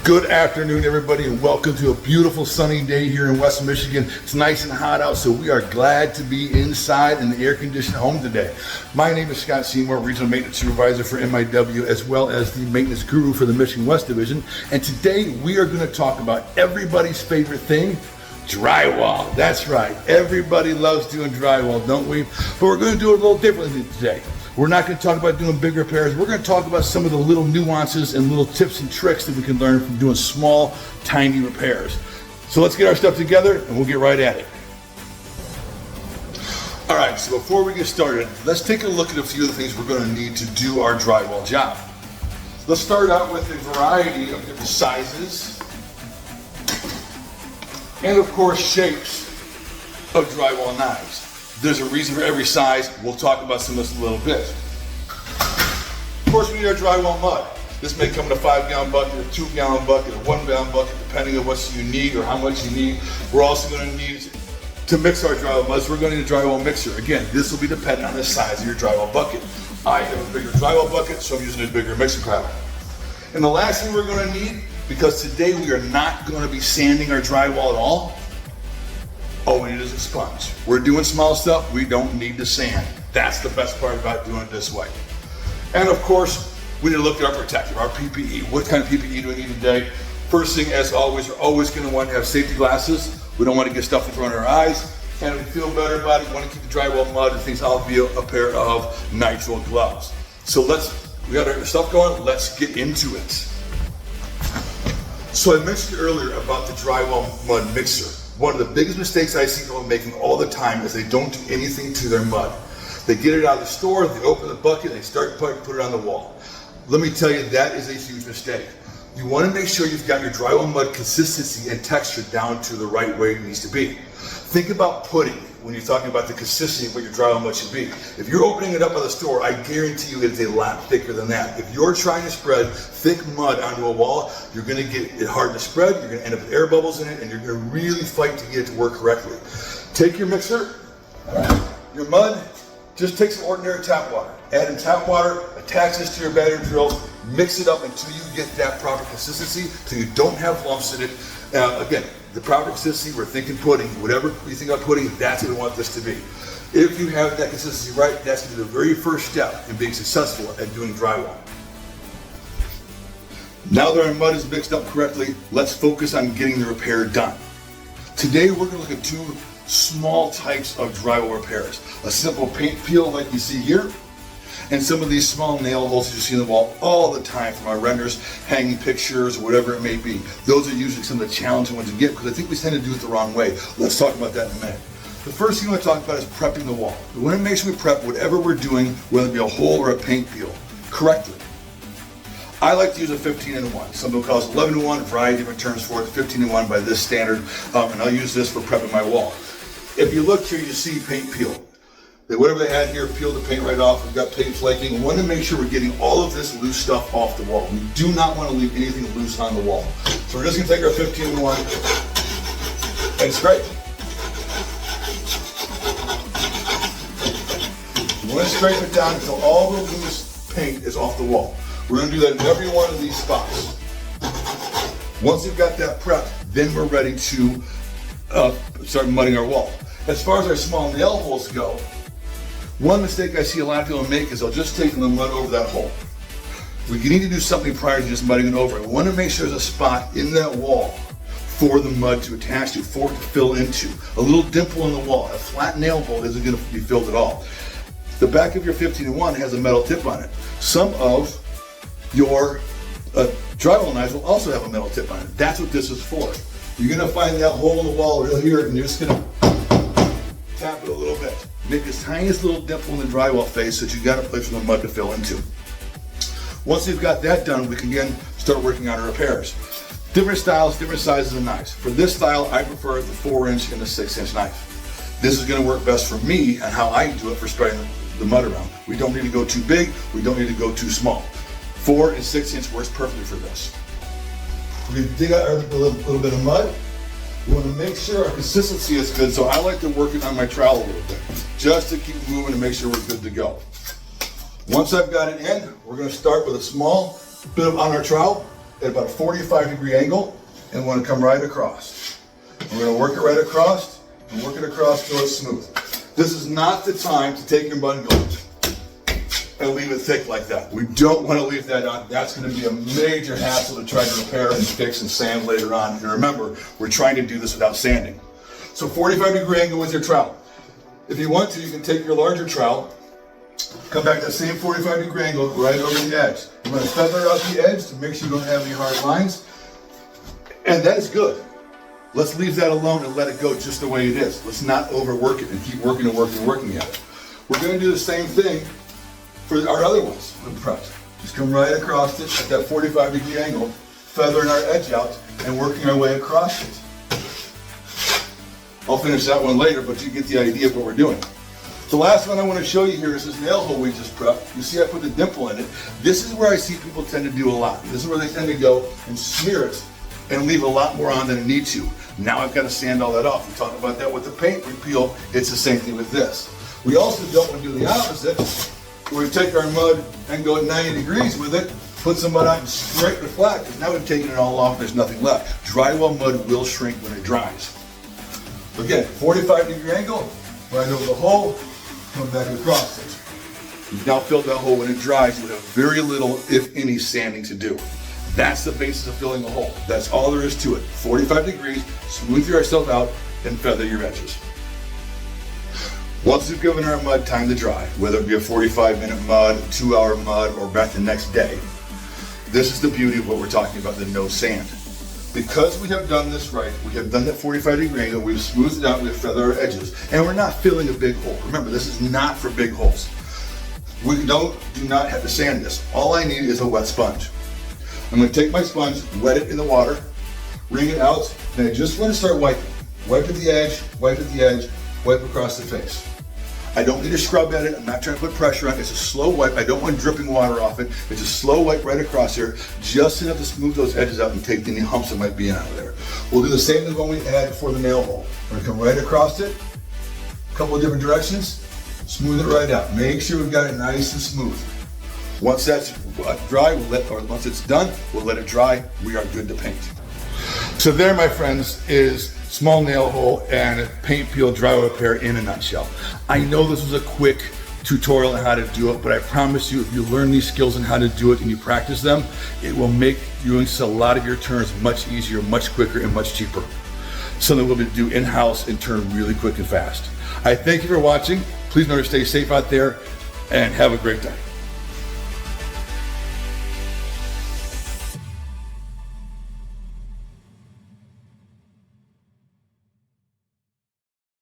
Good afternoon, everybody, and welcome to a beautiful sunny day here in West Michigan. It's nice and hot out, so we are glad to be inside in the air-conditioned home today. My name is Scott Seymour, Regional Maintenance Supervisor for MIW, as well as the Maintenance Guru for the Michigan West Division. And today we are going to talk about everybody's favorite thing, drywall. That's right. Everybody loves doing drywall, don't we? But we're going to do it a little differently today. We're not going to talk about doing big repairs. We're going to talk about some of the little nuances and little tips and tricks that we can learn from doing small, tiny repairs. So let's get our stuff together and we'll get right at it. All right, so before we get started, let's take a look at a few of the things we're going to need to do our drywall job. Let's start out with a variety of different sizes and, of course, shapes of drywall knives. There's a reason for every size. We'll talk about some of this in a little bit. Of course, we need our drywall mud. This may come in a 5-gallon bucket, a 2-gallon bucket, a 1-gallon bucket, depending on what you need or how much you need. We're also going to need to mix our drywall mud, so we're going to need a drywall mixer. Again, this will be dependent on the size of your drywall bucket. I have a bigger drywall bucket, so I'm using a bigger mixer paddle. And the last thing we're going to need, because today we are not going to be sanding our drywall at all, all we need is a sponge. We're doing small stuff, we don't need to sand. That's the best part about doing it this way. And of course, we need to look at our protective, our PPE. What kind of PPE do we need today? First thing, as always, we're always going to want to have safety glasses. We don't want to get stuff in front of our eyes. And if we feel better about it, we want to keep the drywall mud and things out via a pair of nitrile gloves. So we got our stuff going, let's get into it. So I mentioned earlier about the drywall mud mixer. One of the biggest mistakes I see people making all the time is they don't do anything to their mud. They get it out of the store, they open the bucket, they start put it on the wall. Let me tell you, that is a huge mistake. You want to make sure you've got your drywall mud consistency and texture down to the right way it needs to be. Think about pudding when you're talking about the consistency of what your drywall mud should be. If you're opening it up at the store, I guarantee you it's a lot thicker than that. If you're trying to spread thick mud onto a wall, you're going to get it hard to spread, you're going to end up with air bubbles in it, and you're going to really fight to get it to work correctly. Take your mixer, your mud, just take some ordinary tap water. Add in tap water, attach this to your battery drill, mix it up until you get that proper consistency, so you don't have lumps in it. Again, the proper consistency, we're thinking pudding. Whatever you think about pudding, that's what we want this to be. If you have that consistency right, that's going to be the very first step in being successful at doing drywall. Now that our mud is mixed up correctly, let's focus on getting the repair done. Today we're going to look at two small types of drywall repairs. A simple paint peel like you see here, and some of these small nail holes that you see in the wall all the time from our renders, hanging pictures, whatever it may be. Those are usually some of the challenging ones to get because I think we tend to do it the wrong way. Let's talk about that in a minute. The first thing we want to talk about is prepping the wall. We want to make sure we prep whatever we're doing, whether it be a hole or a paint peel, correctly. I like to use a 15-in-1. Some people call it 11-in-1, a variety of different terms for it, 15-in-1 by this standard, and I'll use this for prepping my wall. If you look here, you see paint peel. Whatever they had here, peel the paint right off. We've got paint flaking. We want to make sure we're getting all of this loose stuff off the wall. We do not want to leave anything loose on the wall. So we're just going to take our 15-in-1 and scrape. We want to scrape it down until all the loose paint is off the wall. We're going to do that in every one of these spots. Once we've got that prepped, then we're ready to start mudding our wall. As far as our small nail holes go, one mistake I see a lot of people make is they'll just take and mud over that hole. We need to do something prior to just mudding it over. We want to make sure there's a spot in that wall for the mud to attach to, for it to fill into. A little dimple in the wall. A flat nail hole isn't going to be filled at all. The back of your 15-in-1 has a metal tip on it. Some of your drywall knives will also have a metal tip on it. That's what this is for. You're going to find that hole in the wall right here, and you're just going to tap it a little bit. Make this tiniest little dimple in the drywall face so that you've got a place for the mud to fill into. Once we've got that done, we can again start working on our repairs. Different styles, different sizes of knives. For this style, I prefer the 4-inch and the 6-inch knife. This is going to work best for me and how I do it for spreading the mud around. We don't need to go too big, we don't need to go too small. 4 and 6-inch works perfectly for this. We dig out a little bit of mud. We want to make sure our consistency is good, so I like to work it on my trowel a little bit, just to keep moving and make sure we're good to go. Once I've got it in, we're going to start with a small bit on our trowel, at about a 45-degree angle, and we want to come right across. We're going to work it right across, and work it across till it's smooth. This is not the time to take your mud and go and leave it thick like that. We don't want to leave that on. That's going to be a major hassle to try to repair and fix and sand later on. And remember, we're trying to do this without sanding. So 45-degree angle with your trowel. If you want to, you can take your larger trowel, come back to that same 45-degree angle right over the edge. You want to feather out the edge to make sure you don't have any hard lines. And that is good. Let's leave that alone and let it go just the way it is. Let's not overwork it and keep working and working and working at it. We're going to do the same thing for our other ones with prepped. Just come right across it at that 45-degree angle, feathering our edge out and working our way across it. I'll finish that one later, but you get the idea of what we're doing. The last one I want to show you here is this nail hole we just prepped. You see I put the dimple in it. This is where I see people tend to do a lot. This is where they tend to go and smear it and leave a lot more on than it needs to. Now I've got to sand all that off. We talked about that with the paint repeal. It's the same thing with this. We also don't want to do the opposite, where we take our mud and go at 90 degrees with it, put some mud on and scrape it flat, because now we've taken it all off, there's nothing left. Drywall mud will shrink when it dries. Again, 45-degree angle, right over the hole, come back across it. You've now filled that hole. When it dries, you have very little, if any, sanding to do. That's the basis of filling a hole. That's all there is to it. 45 degrees, smooth yourself out, and feather your edges. Once we've given our mud time to dry, whether it be a 45-minute mud, 2-hour mud, or back the next day, this is the beauty of what we're talking about, the no sand. Because we have done this right, we have done that 45-degree angle, we've smoothed it out, we've feathered our edges, and we're not filling a big hole. Remember, this is not for big holes. We do not have to sand this. All I need is a wet sponge. I'm going to take my sponge, wet it in the water, wring it out, and I just want to start wiping. Wipe at the edge, wipe at the edge, wipe across the face. I don't need to scrub at it. I'm not trying to put pressure on it. It's a slow wipe. I don't want dripping water off it. It's a slow wipe right across here, just enough to smooth those edges out and take any humps that might be out of there. We'll do the same thing when we add for the nail hole. We're going to come right across it, a couple of different directions, smooth it right out. Make sure we've got it nice and smooth. Once that's dry, once it's done, we'll let it dry. We are good to paint. So there, my friends, is small nail hole and paint peel drywall repair in a nutshell. I know this was a quick tutorial on how to do it, but I promise you, if you learn these skills and how to do it and you practice them, it will make doing a lot of your turns much easier, much quicker, and much cheaper. Something we'll be able to do in-house and turn really quick and fast. I thank you for watching. Please remember to stay safe out there and have a great day.